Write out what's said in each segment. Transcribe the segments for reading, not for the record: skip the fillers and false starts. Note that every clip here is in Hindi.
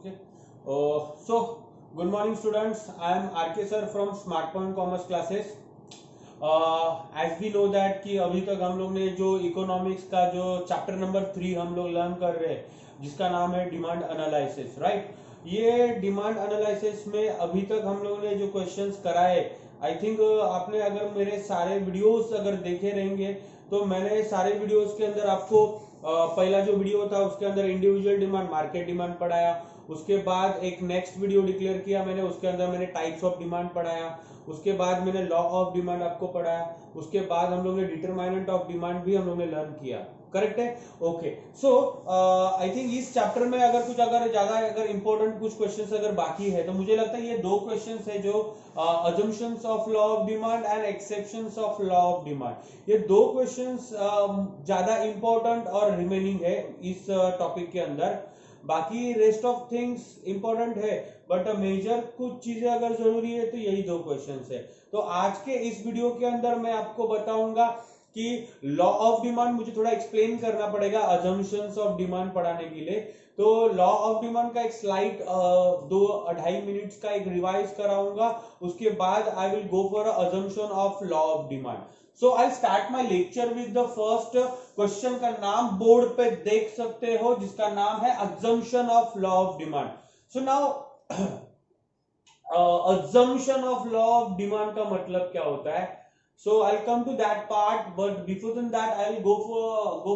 Okay. Good morning, students. I am RK sir from Smart Point Commerce classes. As we know that कि अभी तक हम लोग ने जो इकोनॉमिक्स का जो चैप्टर नंबर 3 हम लोग लर्न कर रहे हैं जिसका नाम है डिमांड एनालिसिस, राइट। ये डिमांड एनालिसिस में अभी तक हम लोग ने जो क्वेश्चंस कराए, आई थिंक आपने अगर मेरे सारे वीडियोस अगर देखे रहेंगे तो मैंने सारे वीडियोस के अंदर आपको पहला जो वीडियो था उसके अंदर इंडिविजुअल डिमांड, मार्केट डिमांड पढ़ाया। उसके बाद एक नेक्स्ट वीडियो डिक्लेयर किया मैंने, उसके अंदर मैंने टाइप्स ऑफ डिमांड पढ़ाया। उसके बाद मैंने लॉ ऑफ डिमांड आपको पढ़ाया। उसके बाद हम लोग ने डिटरमाइनेंट ऑफ डिमांड भी हम लोग ने लर्न किया। करेक्ट है? ओके। सो आई थिंक इस चैप्टर में अगर ज्यादा इंपॉर्टेंट कुछ क्वेश्चंस अगर बाकी है तो मुझे लगता है ये दो क्वेश्चंस है जो assumptions of law of demand and exceptions of law of demand, ये दो क्वेश्चंस ज्यादा इंपॉर्टेंट और रिमेनिंग है इस टॉपिक के अंदर। बाकी रेस्ट ऑफ थिंग्स इंपॉर्टेंट है बट मेजर कुछ चीजें अगर जरूरी है तो यही दो क्वेश्चंस है। तो आज के इस वीडियो के अंदर मैं आपको बताऊंगा कि लॉ ऑफ डिमांड मुझे थोड़ा एक्सप्लेन करना पड़ेगा अजम्पशंस ऑफ डिमांड पढ़ाने के लिए। तो लॉ ऑफ डिमांड का एक स्लाइड 2-2.5 मिनट्स का एक रिवाइज कराऊंगा। उसके बाद I will go for assumption of law of demand. So I start my lecture with the first question का नाम बोर्ड पे देख सकते हो जिसका नाम है assumption of law of demand. So now assumption of law of demand का मतलब क्या होता है? So I'll come to that part, but before than that I'll go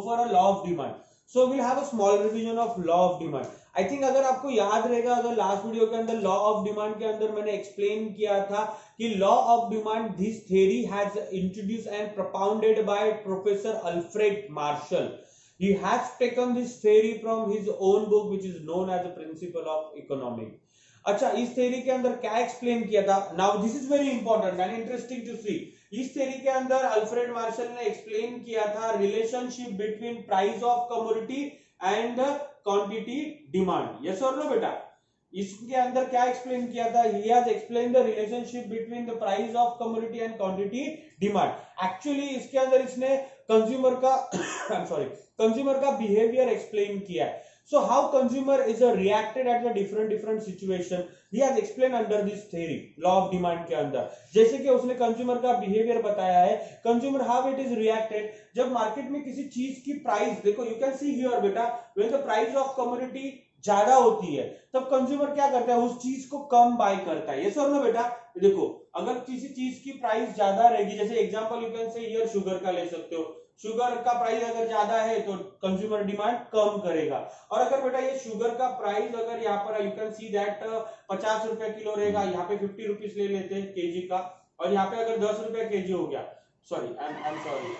for a law of demand. So we'll have a small revision of law of demand. I think अगर आपको याद रहेगा, अगर लास्ट वीडियो के अंदर लॉ ऑफ डिमांड के अंदर मैंने एक्सप्लेन किया था कि law of demand this theory has introduced and propounded by professor Alfred martial. He has taken this theory from his own book which is known as the principle of economics. अच्छा, इस थ्योरी के अंदर क्या एक्सप्लेन किया था? Now this is very important and interesting to see. इस थ्योरी के अंदर अल्फ्रेड मार्शल ने एक्सप्लेन किया था relationship between price of commodity and quantity demand. Yes और नो बेटा? इसके अंदर क्या एक्सप्लेन किया था? ही has explain the relationship between the price of commodity and quantity demand. Actually इसके अंदर इसने कंज्यूमर का कंज्यूमर का बिहेवियर एक्सप्लेन किया है। So how consumer is reacted at the different situation, he has explained under this theory law of demand के अंदर। जैसे कि उसने कंज्यूमर का बिहेवियर बताया है, consumer how it is reacted जब मार्केट में किसी चीज की प्राइस, देखो यू कैन सी हियर बेटा, when the price of commodity ज्यादा होती है तब कंज्यूमर क्या करता है? उस चीज को कम बाय करता है। ये सर ना बेटा, देखो अगर किसी चीज की प्राइस ज्यादा रहेगी, जैसे example you can say here sugar का ले सकते हो, शुगर का प्राइस अगर ज्यादा है तो कंज्यूमर डिमांड कम करेगा। और अगर बेटा ये शुगर का प्राइस अगर यहाँ पर यू कैन सी दैट 50 रुपए किलो रहेगा, यहाँ पे 50 रुपीज ले लेते हैं केजी का, और यहाँ पे अगर 10 रुपए केजी हो गया, सॉरी आई एम सॉरी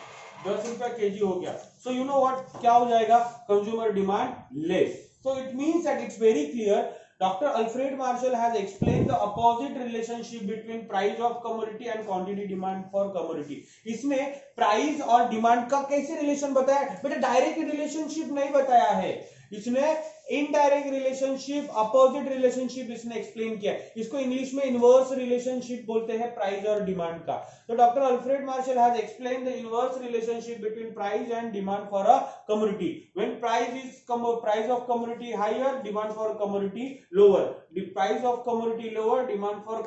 10 रुपए केजी हो गया, सो यू नो व्हाट क्या हो जाएगा? Consumer demand less. So it means that it's very clear Dr. Alfred Marshall has explained the opposite relationship between price of commodity and quantity demand for commodity. इसने प्राइस और डिमांड का कैसे रिलेशन बताया? बेटा डायरेक्ट रिलेशनशिप नहीं बताया है, इसने इनडायरेक्ट रिलेशनशिप, अपोजिट रिलेशनशिप इसने एक्सप्लेन किया। इसको इंग्लिश में इनवर्स रिलेशनशिप बोलते हैं प्राइस और डिमांड का। तो doctor Alfred Marshall has explain the inverse relationship between price and demand for a commodity. When price of commodity higher, demand for commodity lower, price of commodity lower, demand for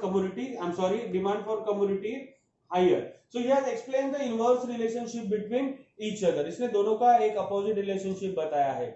commodity higher. So he has explain the inverse relationship between each other. इसने दोनों का एक अपोजिट रिलेशनशिप बताया है।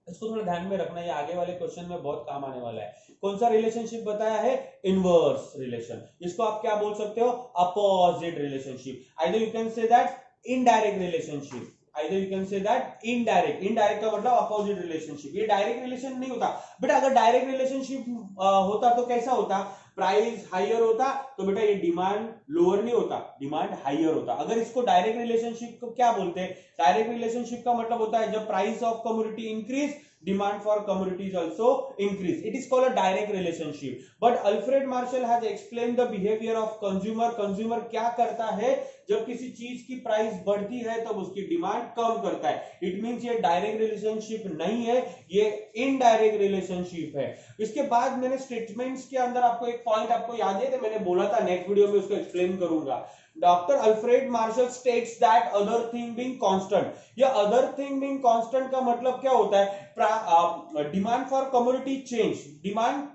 इसको थोड़ा ध्यान में रखना, ये आगे वाले क्वेश्चन में बहुत काम आने वाला है। कौन सा रिलेशनशिप बताया है? Inverse relation. इसको आप क्या बोल सकते हो? Opposite relationship. Either you can say that indirect relationship, either you can say that indirect का मतलब अपोजिट रिलेशनशिप। ये डायरेक्ट रिलेशन नहीं होता बेटा। अगर डायरेक्ट रिलेशनशिप होता तो कैसा होता? प्राइस हायर होता तो बेटा ये डिमांड लोअर नहीं होता, डिमांड हायर होता। अगर इसको डायरेक्ट रिलेशनशिप को क्या बोलते हैं? डायरेक्ट रिलेशनशिप का मतलब होता है जब price of commodity increase, demand for commodities also increase. It is called a direct relationship. But Alfred Marshall has explained the behavior of consumer. Consumer क्या करता है जब किसी चीज की प्राइस बढ़ती है तब उसकी डिमांड कम करता है। इट मींस ये डायरेक्ट रिलेशनशिप नहीं है, ये इनडायरेक्ट रिलेशनशिप है। इसके बाद मैंने स्टेटमेंट्स के अंदर आपको एक पॉइंट आपको याद है तो मैंने बोला था नेक्स्ट वीडियो में उसको एक्सप्लेन करूंगा। Doctor Alfred martial states that other thing being constant, ये अदर थिंग बीइंग कांस्टेंट का मतलब क्या होता है, demand for commodity change, demand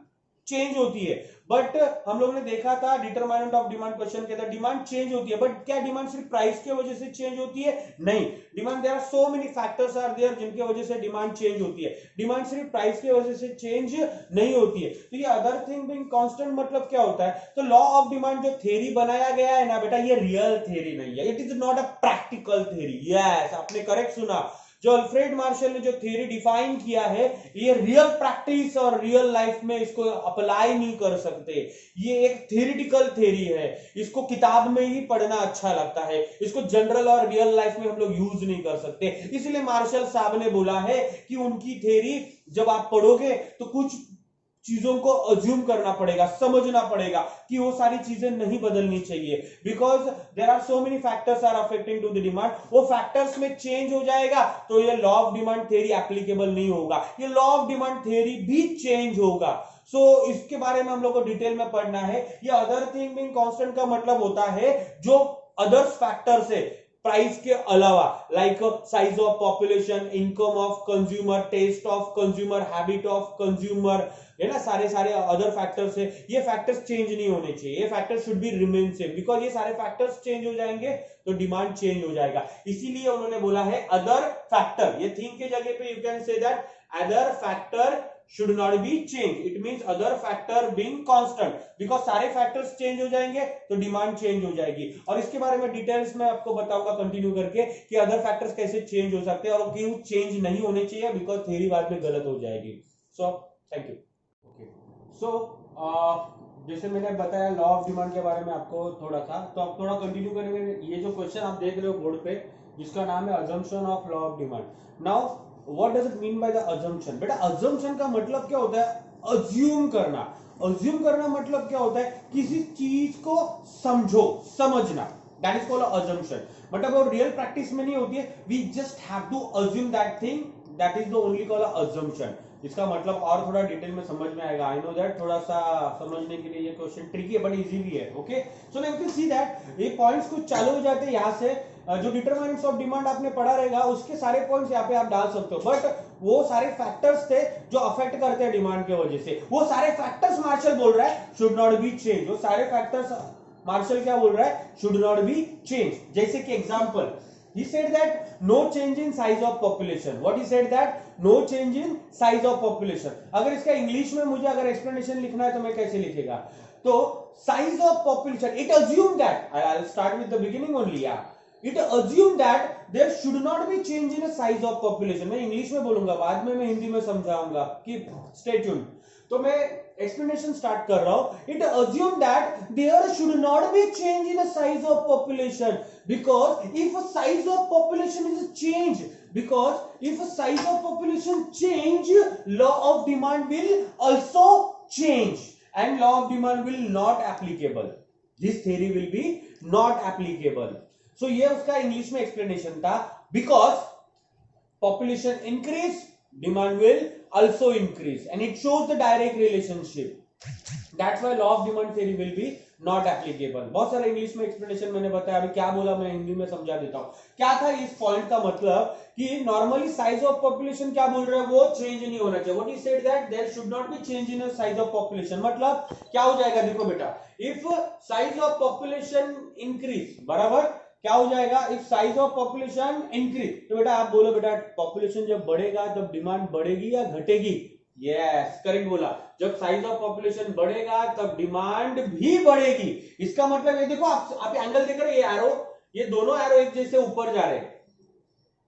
change होती है, बट हम लोगों ने देखा था डिटरमिनेंट ऑफ डिमांड क्वेश्चन के अंदर डिमांड चेंज होती है, बट क्या डिमांड सिर्फ प्राइस की वजह से चेंज होती है? नहीं, demand there are so many factors are there जिनकी वजह से डिमांड चेंज होती है, डिमांड सिर्फ प्राइस की वजह से चेंज नहीं होती है। तो ये अदर थिंग बीइंग कांस्टेंट मतलब क्या होता है? तो लॉ ऑफ डिमांड जो थ्योरी बनाया गया है ना बेटा, ये रियल थ्योरी नहीं है, it is not a practical theory. Yes, आपने करेक्ट सुना, जो अल्फ्रेड मार्शल ने जो थ्योरी डिफाइन किया है, ये रियल प्रैक्टिस और रियल लाइफ में इसको अप्लाई नहीं कर सकते, ये एक थ्योरेटिकल थ्योरी है, इसको किताब में ही पढ़ना अच्छा लगता है, इसको जनरल और रियल लाइफ में हम लोग यूज नहीं कर सकते। इसलिए मार्शल साहब ने बोला है कि उनकी थ्योरी जब आप पढ़ोगे तो कुछ चीजों को अज्यूम करना पड़ेगा, समझना पड़ेगा कि वो सारी चीजें नहीं बदलनी चाहिए, because there are so many factors are affecting to the demand, वो फैक्टर्स में चेंज हो जाएगा तो ये law of demand theory applicable नहीं होगा, ये लॉ ऑफ डिमांड थ्योरी भी चेंज होगा। सो इसके बारे में हम लोग को डिटेल में पढ़ना है। ये अदर थिंग बीइंग कांस्टेंट का मतलब होता है जो अदर्स फैक्टर से प्राइस के अलावा, like size of population, income of consumer, taste of consumer, habit of consumer, है ना, सारे सारे अदर फैक्टर्स है, ये फैक्टर्स चेंज नहीं होने चाहिए, ये factors should be remain same, because ये सारे फैक्टर्स चेंज हो जाएंगे तो डिमांड चेंज हो जाएगा। इसीलिए उन्होंने बोला है अदर फैक्टर, ये थिंग के जगह पे you can say that other factor should not be changed, it means other factor being constant, because सारे फैक्टर्स चेंज हो जाएंगे तो डिमांड चेंज हो जाएगी। और इसके बारे में डिटेल्स में आपको बताऊंगा कंटिन्यू करके कि अदर फैक्टर्स कैसे चेंज हो सकते हैं और क्यों चेंज नहीं होने चाहिए, बिकॉज थ्योरी बाद में गलत हो जाएगी। So thank you. ओके, सो जैसे मैंने बताया लॉ ऑफ डिमांड के बारे में आपको थोड़ा सा, तो आप थोड़ा कंटिन्यू करेंगे। ये जो क्वेश्चन आप देख रहे हो बोर्ड पे, जिसका नाम है assumption of law of demand. Now what does it mean by the assumption? बेटा अजम्पशन का मतलब क्या होता है? अज्यूम करना। अज्यूम करना मतलब क्या होता है? किसी चीज को समझो, समझना, that is called assumption. But अब रियल प्रैक्टिस में नहीं होती है, we just have to assume that thing, that is the only called assumption. इसका मतलब और थोड़ा डिटेल में समझ में आएगा। आई नो दैट थोड़ा सा समझने के लिए ये क्वेश्चन ट्रिकी है बट इजी भी है। Okay, so now you can see that ये पॉइंट्स कुछ चालू हो जाते हैं यहाँ से, जो डिटरमिनेंट्स ऑफ डिमांड आपने पढ़ा रहेगा उसके सारे पॉइंट्स यहाँ पे आप डाल सकते हो, बट वो सारे फैक्टर्स थे जो अफेक्ट करते हैं डिमांड की वजह से, वो सारे फैक्टर्स मार्शल बोल रहा है शुड नॉट बी चेंज। वो सारे फैक्टर्स मार्शल क्या बोल रहा है? Should not be change. जैसे कि example, he said that no change in size of population. What he said that no change in size of population. अगर इसका इंग्लिश में मुझे अगर एक्सप्लेनेशन लिखना है तो मैं कैसे लिखेगा? तो size of population, it assume that, I'll start with the beginning only, yeah. It assume that there should not be change in the size of population. मैं इंग्लिश में बोलूंगा, बाद में मैं हिंदी में समझाऊंगा कि stay tuned. तो मैं explanation start कर रहा हूं। It assume that there should not be change in the size of population, because if a size of population is changed, because if a size of population change, law of demand will also change, and law of demand will not applicable. This theory will be not applicable. So ये उसका इंग्लिश में एक्सप्लेनेशन था, because population increase, demand will also increase, and it shows the direct relationship. That's why law of demand theory will be not applicable. बहुत सारे इंग्लिश में एक्सप्लेनेशन मैंने बताया, अभी क्या बोला मैं हिंदी में समझा देता हूँ। क्या था इस पॉइंट का मतलब कि नॉर्मली साइज ऑफ पॉपुलेशन क्या बोल रहे हैं, वो चेंज नहीं होना चाहिए। What he said that there should not be change in size of population. मतलब क्या हो जाएगा, देखो बेटा, if size of population increase, बराबर क्या हो जाएगा, if size of population increase, तो बेटा आप बोलो बेटा पॉपुलेशन जब बढ़ेगा तब डिमांड बढ़ेगी या घटेगी? यस, करेक्ट बोला, जब साइज ऑफ पॉपुलेशन बढ़ेगा तब डिमांड भी बढ़ेगी। इसका मतलब ये देखो, आप एंगल देख रहे हो, ये एरो, ये दोनों एरो एक जैसे ऊपर जा रहे हैं,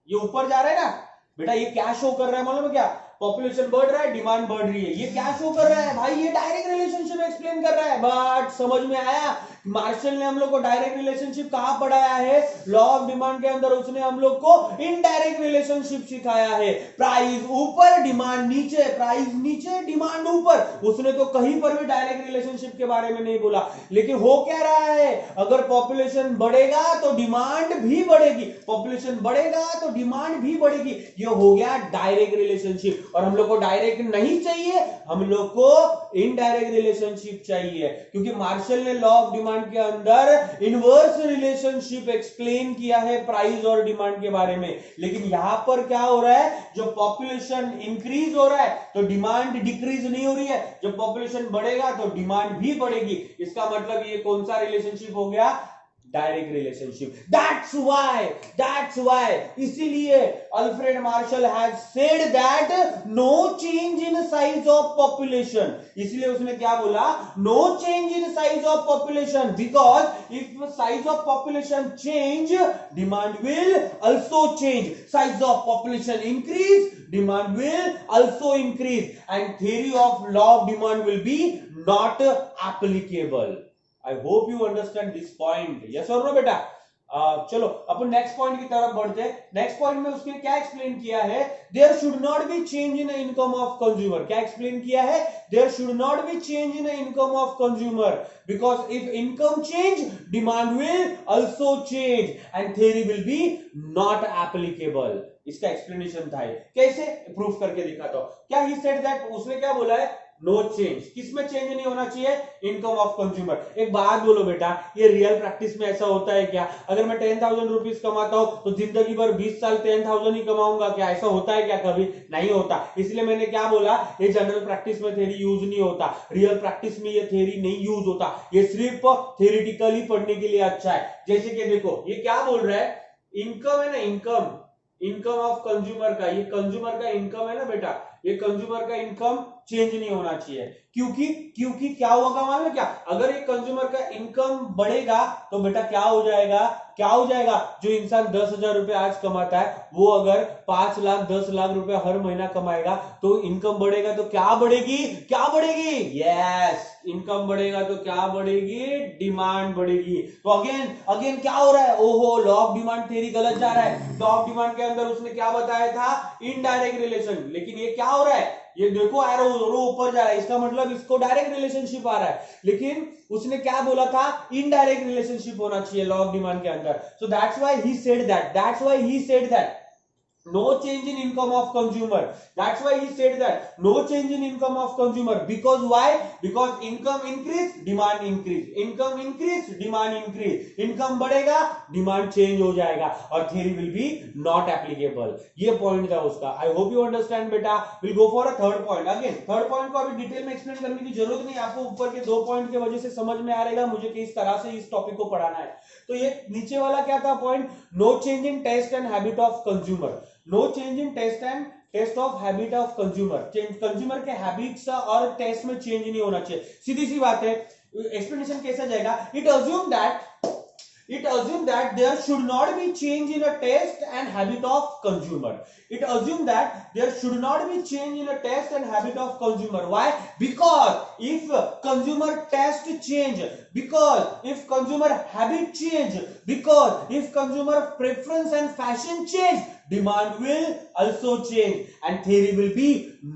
ये ऊपर जा रहे हैं ना बेटा, ये क्या शो कर रहा है मालूम है क्या? पॉपुलेशन बढ़ रहा है, डिमांड बढ़ रही है, ये क्या शो कर रहा है भाई? ये डायरेक्ट रिलेशनशिप एक्सप्लेन कर रहा है। बट समझ में आया, मार्शल ने हम लोग को डायरेक्ट रिलेशनशिप कहां पढ़ाया है? लॉ ऑफ डिमांड के अंदर उसने हम लोग को इनडायरेक्ट रिलेशनशिप सिखाया है। प्राइस ऊपर, डिमांड नीचे, प्राइस नीचे, डिमांड ऊपर। उसने तो कहीं पर भी डायरेक्ट रिलेशनशिप के बारे में नहीं बोला, लेकिन हो क्या रहा है, अगर पॉपुलेशन बढ़ेगा तो डिमांड भी बढ़ेगी, पॉपुलेशन बढ़ेगा तो डिमांड भी बढ़ेगी। ये हो गया डायरेक्ट रिलेशनशिप। और हम लोग को डायरेक्ट नहीं चाहिए, हम लोग को इनडायरेक्ट रिलेशनशिप चाहिए, क्योंकि मार्शल ने लॉ ऑफ डिमांड के अंदर इनवर्स रिलेशनशिप एक्सप्लेन किया है प्राइस और डिमांड के बारे में। लेकिन यहां पर क्या हो रहा है, जो पॉपुलेशन इंक्रीज हो रहा है तो डिमांड डिक्रीज नहीं हो रही है, जब पॉपुलेशन बढ़ेगा तो डिमांड भी बढ़ेगी। इसका मतलब ये कौन सा रिलेशनशिप हो गया, डायरेक्ट रिलेशनशिप। दैट्स व्हाई इसीलिए Alfred Marshall has said that no change in size of population, इसलिए उसने क्या बोला, no change in size of population, because if size of population change demand will also change, size of population increase demand will also increase, and theory of law of demand will be not applicable. I hope you understand this point. Yes or no बेटा? चलो अपन नेक्स्ट पॉइंट की तरफ बढ़ते हैं। नेक्स्ट पॉइंट में उसने क्या एक्सप्लेन किया है, there should not be change in income of consumer. क्या एक्सप्लेन किया है, there should not be change in income of consumer, because if income change demand will also change and theory will be not applicable. इसका एक्सप्लेनेशन था, कैसे प्रूफ करके दिखाता हूं। क्या ही सेड दैट, उसने क्या बोला है, नो चेंज, किसमें चेंज नहीं होना चाहिए, इनकम ऑफ कंज्यूमर। एक बात बोलो बेटा, ये रियल प्रैक्टिस में ऐसा होता है क्या, अगर मैं 10,000 रुपीज कमाता हूं तो जिंदगी भर 20 साल 10,000 ही कमाऊंगा क्या, ऐसा होता है क्या, कभी नहीं होता। इसलिए मैंने क्या बोला, ये जनरल प्रैक्टिस में थ्योरी यूज नहीं होता, रियल प्रैक्टिस में ये थ्योरी नहीं यूज होता, ये सिर्फ थ्योरेटिकली पढ़ने के लिए अच्छा है। जैसे कि देखो ये क्या बोल रहा है, इनकम है ना, इनकम ऑफ कंज्यूमर का, ये कंज्यूमर का इनकम है ना बेटा, ये कंज्यूमर का इनकम चेंज नहीं होना चाहिए, क्योंकि क्या होगा मालूम है क्या, अगर ये कंज्यूमर का इनकम बढ़ेगा तो बेटा क्या हो जाएगा, जो इंसान 10,000 रुपए आज कमाता है वो अगर 5 लाख 10 लाख रुपए हर महीना कमाएगा तो इनकम बढ़ेगा तो क्या बढ़ेगी, यस, इनकम बढ़ेगा तो क्या बढ़ेगी, डिमांड बढ़ेगी। तो अगेन क्या हो रहा है, ओहो लॉ ऑफ डिमांड थ्योरी गलत जा रहा है। लॉ ऑफ डिमांड के अंदर उसने क्या बताया था, इनडायरेक्ट रिलेशन, लेकिन ये क्या हो रहा है, ये देखो एरो ऊपर जा रहा है, इसका मतलब इसको डायरेक्ट रिलेशनशिप आ रहा है, लेकिन उसने क्या बोला था, इनडायरेक्ट रिलेशनशिप होना चाहिए लॉ ऑफ डिमांड के अंदर। So that's why he said that no change in income of consumer, that's why he said that no change in income of consumer, because why, because income increase demand increase, income increase demand increase, income बढ़ेगा demand change हो जाएगा और theory will be not applicable। ये पॉइंट था उसका। I hope you understand बेटा। we'll go for a third point। Again third point को अभी डिटेल में एक्सप्लेन करने की जरूरत नहीं, आपको ऊपर के 2 पॉइंट की वजह से समझ में आ रहेगा मुझे किस तरह से इस टॉपिक को पढ़ाना है। तो ये नीचे वाला क्या था point, no change in taste and habit of consumer, no change in taste of habit of consumer, consumer के हैबिट्स और टेस्ट में चेंज नहीं होना चाहिए। सीधी सी बात है, एक्सप्लेनेशन कैसा जाएगा, it assume that there should not be change in a taste and habit of consumer. It assume that there should not be change in a taste and habit of consumer. Why? Because if consumer taste change, because if consumer habit change, because if consumer preference and fashion change, demand will also change and theory will be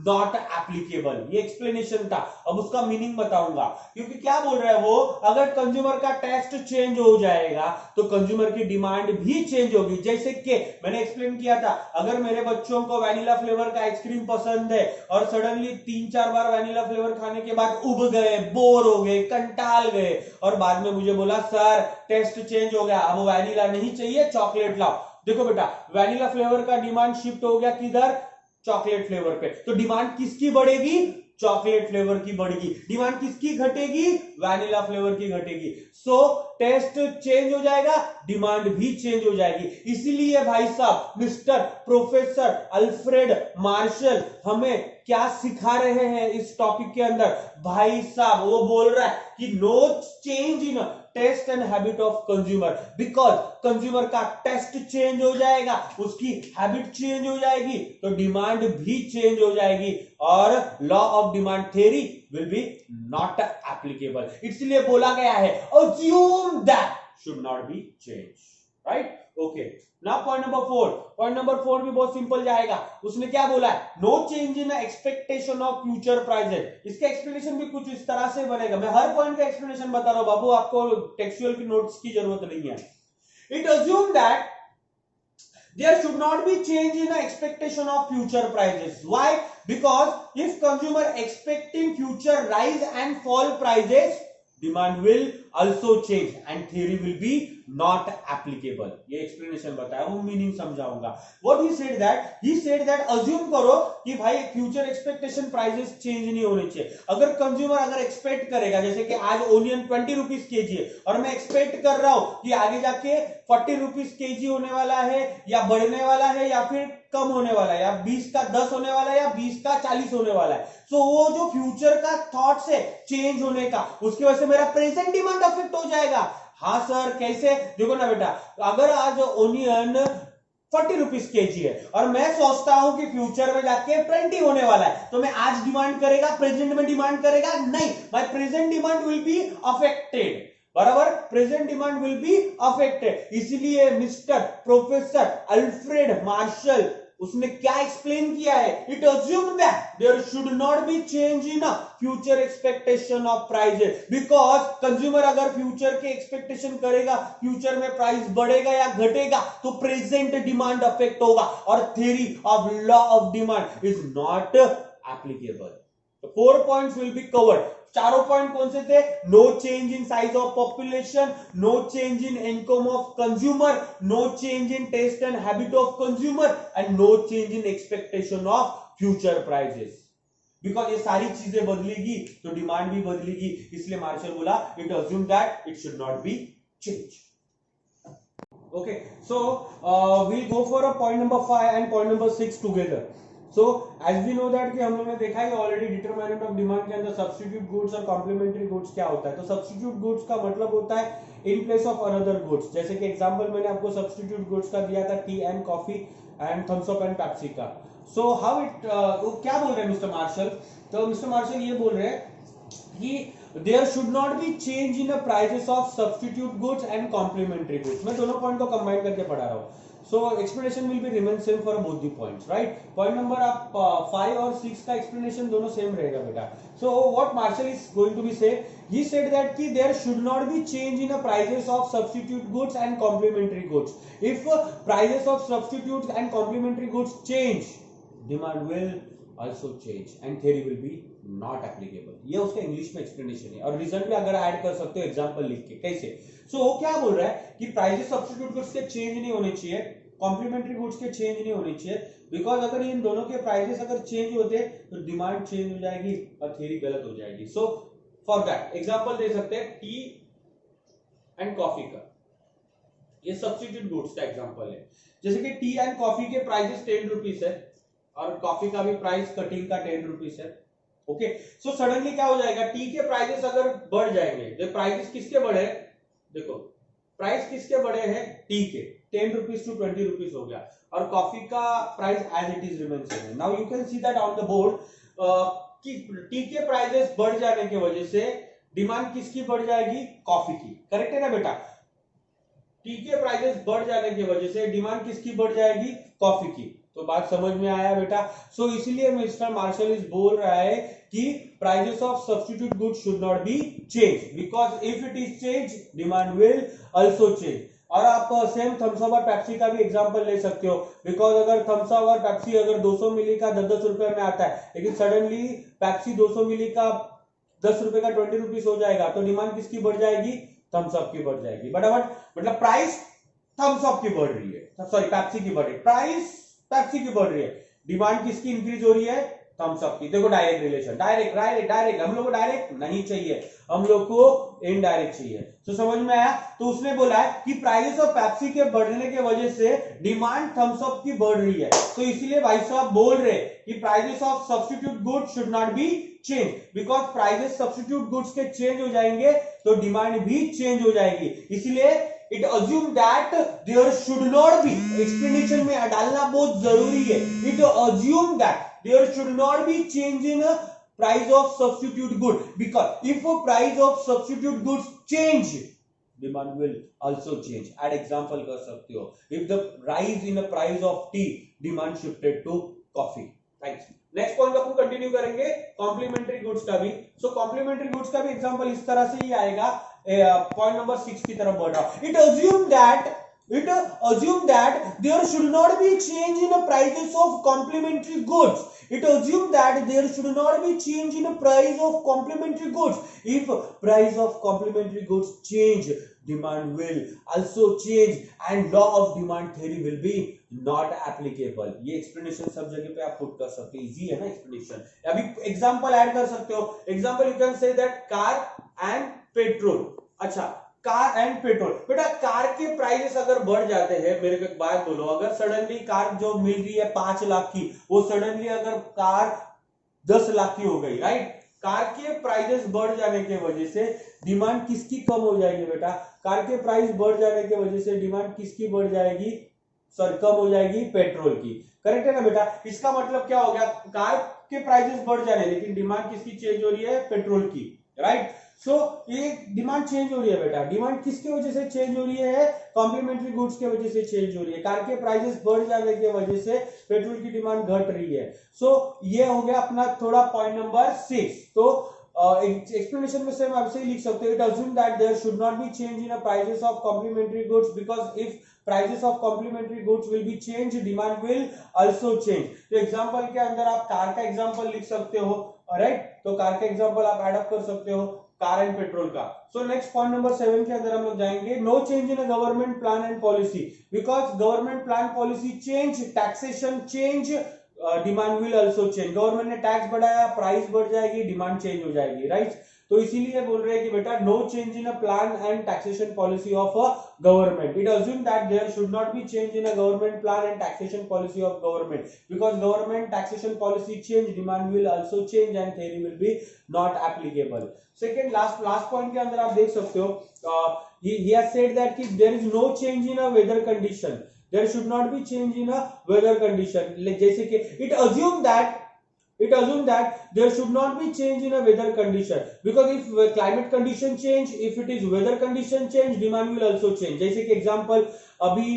not applicable। ये एक्सप्लेनेशन था। अब उसका मीनिंग बताऊंगा, क्योंकि क्या बोल रहा है वो, अगर कंज्यूमर का टेस्ट चेंज हो जाएगा तो कंज्यूमर की डिमांड भी चेंज होगी। जैसे कि मैंने एक्सप्लेन किया था, अगर मेरे बच्चों को वैनिला फ्लेवर का आइसक्रीम पसंद है और सडनली 3-4 बार वैनिला फ्लेवर खाने के बाद उब गए, बोर हो गए, कंटाल गए और बाद में मुझे बोला सर टेस्ट चेंज हो गया, अब वैनिला नहीं चाहिए, चॉकलेट लाओ। देखो बेटा, वैनिला फ्लेवर का डिमांड शिफ्ट हो गया किधर, चॉकलेट फ्लेवर पे, तो डिमांड किसकी बढ़ेगी, चॉकलेट फ्लेवर की बढ़ेगी। डिमांड किसकी घटेगी, वैनिला फ्लेवर की घटेगी। सो टेस्ट चेंज हो जाएगा, डिमांड भी चेंज हो जाएगी। इसीलिए भाई साहब मिस्टर प्रोफेसर अल्फ्रेड मार्शल हमें क्या सिखा रहे हैं इस टॉपिक के अंदर, भाई साहब वो बोल रहा है कि no change in taste and habit of consumer, because consumer का टेस्ट चेंज हो जाएगा, उसकी हैबिट चेंज हो जाएगी तो डिमांड भी चेंज हो जाएगी और law of demand theory will be not applicable. इसलिए बोला गया है assume that should not be changed, right? Okay, now point number 4। point number 4 भी बहुत सिंपल जाएगा। उसने क्या बोला है, no change in expectation of future prices. इसका एक्सप्लेनेशन भी कुछ इस तरह से बनेगा, मैं हर पॉइंट का एक्सप्लेनेशन बता रहा हूं बाबू, आपको टेक्सचुअल की नोट्स की जरूरत नहीं है। It assume that there should not be change in the expectation of future prices. Why? Because if consumer expecting future rise and fall prices, demand will also change and theory will be not applicable. ये एक्सप्लेनेशन बताया, वो मीनिंग समझाऊंगा। What he said that assume करो कि भाई फ्यूचर एक्सपेक्टेशन प्राइसेस चेंज नहीं होने चाहिए। अगर कंज्यूमर अगर एक्सपेक्ट करेगा, जैसे कि आज ओनियन 20 रुपीज केजी है और मैं एक्सपेक्ट कर रहा हूं कि आगे जाके 40 रुपीज केजी होने वाला है, या बढ़ने वाला है, या फिर कम होने वाला है, या 20 का 10 होने वाला है, या 20 का 40 होने वाला है। सो वो जो फ्यूचर का थॉट्स है चेंज होने का, उसकी वजह से मेरा प्रेजेंट डिमांड अफेक्ट हो जाएगा। हाँ सर कैसे? देखो ना बेटा, अगर आज ओनियन 40 रुपीज केजी है और मैं सोचता हूं कि फ्यूचर में जाके 20 होने वाला है, तो मैं आज डिमांड करेगा, प्रेजेंट में डिमांड करेगा? नहीं, my present demand will be affected. बराबर, present demand will be affected. इसलिए मिस्टर प्रोफेसर अल्फ्रेड मार्शल उसने क्या एक्सप्लेन किया है? It assume that there should not be change in future expectation of prices, because consumer अगर फ्यूचर के एक्सपेक्टेशन करेगा फ्यूचर में प्राइस बढ़ेगा या घटेगा तो प्रेजेंट डिमांड अफेक्ट होगा और theory of law of demand is not applicable. 4 points will be covered. चारों पॉइंट कौन से थे? No change in size of population, no change in income of consumer, no change in taste and habit of consumer, and no change in expectation of future prices. Because ये सारी चीजें बदलेगी तो डिमांड भी बदलेगी, इसलिए मार्शल बोला it assume that it should not be change. Okay, so we'll go for a point number 5 and point number 6 together. So as we know that कि हम लोगों ने देखा है ऑलरेडी डिटरमिनेंट ऑफ डिमांड के अंदर सब्स्टिट्यूट गुड्स और कॉम्प्लीमेंट्री गुड्स क्या होता है। तो सब्स्टिट्यूट गुड्स का मतलब होता है in place of another goods. जैसे कि एग्जांपल मैंने आपको सब्स्टिट्यूट गुड्स का दिया था T and coffee and thumbs up and Pepsi का। सो हाउ इट, वो क्या बोल रहे हैं मिस्टर मार्शल? तो मिस्टर मार्शल ये बोल रहे हैं कि there should not be change in the prices of substitute goods and complementary goods। मैं दोनों पॉइंट को कंबाइन करके पढ़ा रहा हूँ। So explanation will be remain same for both the points, right? Point number आप 5 और 6 का explanation दोनों same रहेगा बेटा। So what Marshall is going to be say? He said that कि there should not be change in the prices of substitute goods and complementary goods. If prices of substitutes and complementary goods change, demand will also change and theory will be not applicable। ये उसका इंग्लिश में एक्सप्लेनेशन है और रीजन भी अगर ऐड कर सकते हो एग्जांपल लिख के। कैसे? सो वो क्या बोल रहा है कि प्राइसेस सब्स्टिट्यूट गुड्स के चेंज नहीं होने चाहिए, कॉम्प्लीमेंट्री गुड्स के चेंज नहीं होने चाहिए, बिकॉज अगर इन दोनों के प्राइसेस अगर चेंज होते तो डिमांड चेंज हो जाएगी और थ्योरी गलत हो जाएगी। सो फॉर दैट एग्जांपल दे सकते हैं टी एंड कॉफी का। ये सब्स्टिट्यूट गुड्स का एग्जांपल है। जैसे कि टी एंड कॉफी के प्राइसेस 10 रुपीज है और कॉफी का भी प्राइस कटिंग का 10 रुपीज है। ओके, सो सडनली क्या हो जाएगा? टी के प्राइसेस अगर बढ़ जाएंगे, तो प्राइसेस किसके बढ़े? देखो प्राइस किसके बढ़े हैं? टी के 10 रुपीज टू 20 रुपीज हो गया और कॉफी का price as it is remain same. Now you can see that on the board कि टी के प्राइसेस बढ़ जाने की वजह से डिमांड किसकी बढ़ जाएगी? कॉफी की। करेक्ट है ना बेटा? टी के प्राइसेस बढ़ जाने की वजह से डिमांड किसकी बढ़ जाएगी? कॉफी की। तो बात समझ में आया बेटा? सो इसीलिए मिस्टर मार्शल इस बोल रहा है कि prices of substitute good should not be change, because if it is change demand will also change. और आप सेम थम्स अप और पेप्सी का भी एग्जांपल ले सकते हो, बिकॉज अगर थम्स अप और पेप्सी अगर 200 मिली का 10-10 रुपए में आता है, लेकिन सडनली पेप्सी 200 मिली का 10 रुपए का 20 रुपीज हो जाएगा, तो डिमांड किसकी बढ़ जाएगी? थम्स अप की बढ़ जाएगी। बट मतलब प्राइस थम्स अप की बढ़ रही है, सॉरी पेप्सी की बढ़ रही है, प्राइस पेप्सी की बढ़ रही है, डिमांड किसकी इंक्रीज हो रही है? थम्स अप की। देखो डायरेक्ट रिलेशन, डायरेक्ट हम लोग को डायरेक्ट नहीं चाहिए, हम लोग को इनडायरेक्ट चाहिए। तो समझ में आया? तो उसने बोला है कि प्राइस ऑफ पेप्सी के बढ़ने के वजह से डिमांड थम्स अप की बढ़ रही है, तो इसीलिए भाई साहब बोल रहे कि prices of substitute goods should not be change, because prices substitute goods के चेंज हो जाएंगे तो डिमांड भी चेंज हो जाएगी। इसलिए it assume that there should not be, explanation में डालना बहुत जरूरी है, it assume that there should not be change in price of substitute good, because if a price of substitute goods change demand will also change। add example कर सकते हो, if the rise in the price of tea demand shifted to coffee। thanks। Next point upon continue करेंगे कॉम्प्लीमेंट्री गुड्स का भी। सो कॉम्प्लीमेंट्री गुड्स का भी एग्जांपल इस तरह से ही आएगा, पॉइंट नंबर 6 की तरफ बढ़ रहा। It assume that it assume that there should not be change in the prices of complementary goods. It assume that there should not be change in the price of complementary goods. If price of complementary goods change, demand will also change and law of demand theory will be not applicable. ये explanation सब जगह पे आप put कर सकते हो, easy है ना explanation. अभी example add कर सकते हो. Example you can say that car and petrol. अच्छा, कार एंड पेट्रोल. बेटा कार के प्राइसेस अगर बढ़ जाते हैं, मेरे को एक बात बोलो, अगर सडनली कार जो मिल रही है 5 लाख की, वो सडनली अगर कार 10 लाख की हो गई, राइट, कार के प्राइसेस बढ़ जाने के वजह से डिमांड किसकी कम हो जाएगी बेटा? कार के प्राइस बढ़ जाने की वजह से डिमांड किसकी बढ़ जाएगी? सर कम हो जाएगी, पेट्रोल की. करेक्ट है ना बेटा? इसका मतलब क्या हो गया? कार के प्राइसेस बढ़ जाने लेकिन डिमांड किसकी चेंज हो रही है? पेट्रोल की, राइट. सो ये डिमांड चेंज हो रही है बेटा. डिमांड किसकी वजह से चेंज हो रही है? कॉम्प्लीमेंट्री गुड्स की वजह से चेंज हो रही है. कार के प्राइसेस बढ़ जाने की वजह से पेट्रोल की डिमांड घट रही है. सो ये हो गया अपना थोड़ा पॉइंट नंबर 6. तो एक्सप्लेनेशन में सेम आपसे ही लिख सकते हो. It assume that there should not be change in the prices of complementary goods because if prices of complementary goods will be change, demand will also change. तो एग्जांपल के अंदर आप कार का एग्जांपल लिख सकते हो, राइट. तो कार का एग्जांपल आप ऐड अप कर सकते हो कार एंड पेट्रोल का. सो नेक्स्ट पॉइंट नंबर 7 के अंदर हम लोग जाएंगे. No change in a government plan and policy because government plan policy change, taxation change, demand will also change. Government ने टैक्स बढ़ाया, प्राइस बढ़ जाएगी, डिमांड चेंज हो जाएगी, राइट. तो इसीलिए बोल रहे हैं कि बेटा no change in a plan and taxation policy of a government. It assume that there should not be change in a government plan and taxation policy of government because government taxation policy change, demand will also change and theory will be not applicable. Second last point के अंदर आप देख सकते हो, he has said that कि there is no change in a weather condition. There should not be change in a weather condition. जैसे कि it assume that there should not be change in a weather condition because if climate condition change, if it is weather condition change, demand will also change. जैसे कि एग्जांपल अभी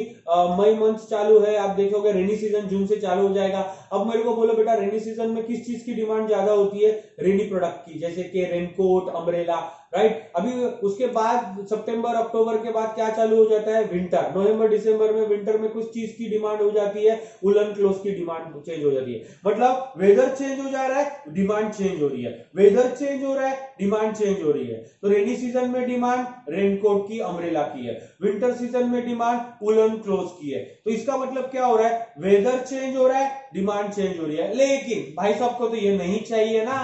मई मंथ चालू है, आप देखोगे रेनी सीजन जून से चालू हो जाएगा. अब मेरे को बोलो बेटा रेनी सीजन में किस चीज की डिमांड ज्यादा होती है? रेनी प्रोडक्ट की, जैसे कि रेनकोट, अम्ब्रेला, राइट. अभी उसके बाद सितंबर अक्टूबर के बाद क्या चालू हो जाता है? विंटर. नवंबर दिसंबर में विंटर में कुछ चीज की डिमांड हो जाती है, वुलन क्लोथ की डिमांड चेंज हो जाती है. मतलब वेदर चेंज हो जा रहा है, डिमांड चेंज हो रही है. वेदर चेंज हो रहा है, डिमांड चेंज हो रही है. तो रेनी सीजन में डिमांड रेनकोट की, अम्ब्रेला की है. विंटर सीजन में डिमांड वुलन क्लोथ की है. तो इसका मतलब क्या हो रहा है? वेदर चेंज हो रहा है, डिमांड चेंज हो रही है. लेकिन भाई साहब को तो ये नहीं चाहिए ना,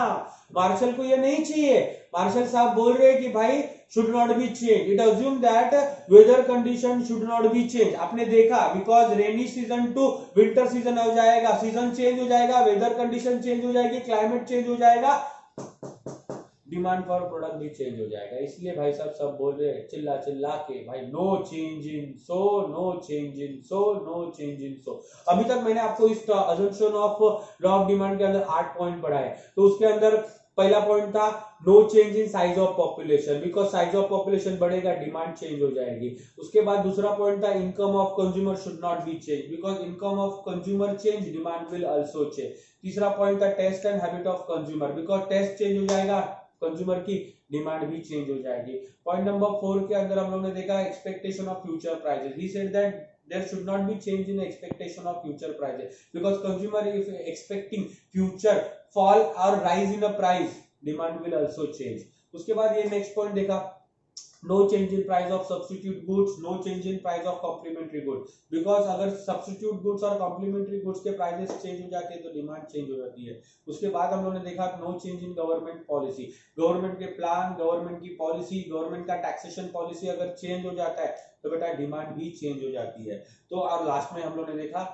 मार्शल को ये नहीं चाहिए. मार्शल साहब बोल रहे हैं कि भाई should not be changed. It assume that weather condition should not be changed. आपने देखा because rainy season to winter season हो जाएगा, सीजन चेंज हो जाएगा, वेदर कंडीशन चेंज हो जाएगी, क्लाइमेट चेंज हो जाएगा, डिमांड फॉर प्रोडक्ट भी चेंज हो जाएगा. इसलिए भाई साहब सब बोल रहे हैं चिल्ला चिल्ला के भाई no change in so, no change in so, no change in so. अभी तक मैंने आपको इस assumption of law of demand के अंदर 8 पॉइंट पढ़ाए. तो उसके अंदर पहला पॉइंट था no change in size of population because size of population बढ़ेगा, डिमांड चेंज हो जाएगी. उसके बाद दूसरा पॉइंट था income of consumer should not be change because income of consumer change, demand will also change. तीसरा पॉइंट था taste and habit of consumer because taste change हो जाएगा, कंज्यूमर की डिमांड भी चेंज हो जाएगी. पॉइंट नंबर 4 के अंदर हम लोग ने देखा expectation of future prices. He said that there should not be change in expectation of future prices because consumer if expecting future fall or rise in a price, demand will also change. उसके बाद ये नेक्स्ट पॉइंट देखा no change in price of substitute goods, no change in price of complementary goods because अगर सब्स्टिट्यूट गुड्स और कॉम्प्लीमेंट्री गुड्स के प्राइसेस चेंज हो जाते हैं तो डिमांड चेंज हो जाती है. उसके बाद हम लोगों ने देखा no change in government policy. Government के प्लान, गवर्नमेंट की पॉलिसी, गवर्नमेंट का टैक्सेशन पॉलिसी अगर चेंज हो जाता है तो बेटा डिमांड भी चेंज हो जाती है. तो और लास्ट में हम लोग ने देखा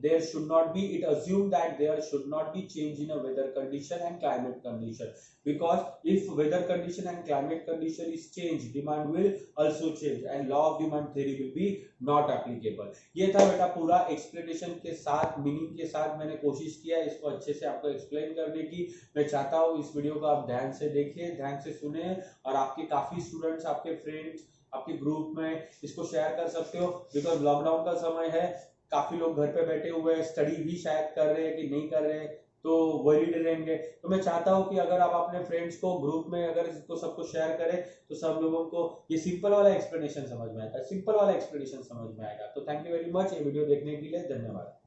there should not be, it assume that there should not be change in a weather condition and climate condition because if weather condition and climate condition is changed, demand will also change and law of demand theory will be not applicable. ये था बेटा पूरा एक्सप्लेनेशन के साथ, मीनिंग के साथ मैंने कोशिश किया इसको अच्छे से आपको एक्सप्लेन करने की. मैं चाहता हूँ इस वीडियो को आप ध्यान से देखिए, ध्यान से सुने और आपके काफी स्टूडेंट्स, आपके फ्रेंड्स, आपके ग्रुप में इसको शेयर कर सकते हो बिकॉज लॉकडाउन का समय है, काफी लोग घर पे बैठे हुए हैं, स्टडी भी शायद कर रहे हैं कि नहीं कर रहे हैं, तो वैलिड रहेंगे। तो मैं चाहता हूँ कि अगर आप अपने फ्रेंड्स को ग्रुप में अगर इसको सबको शेयर करें तो सब लोगों को ये सिंपल वाला एक्सप्लेनेशन समझ में आएगा, सिंपल वाला एक्सप्लेनेशन समझ में आएगा। तो थैंक यू वेरी मच ये वीडियो देखने के लिए, धन्यवाद।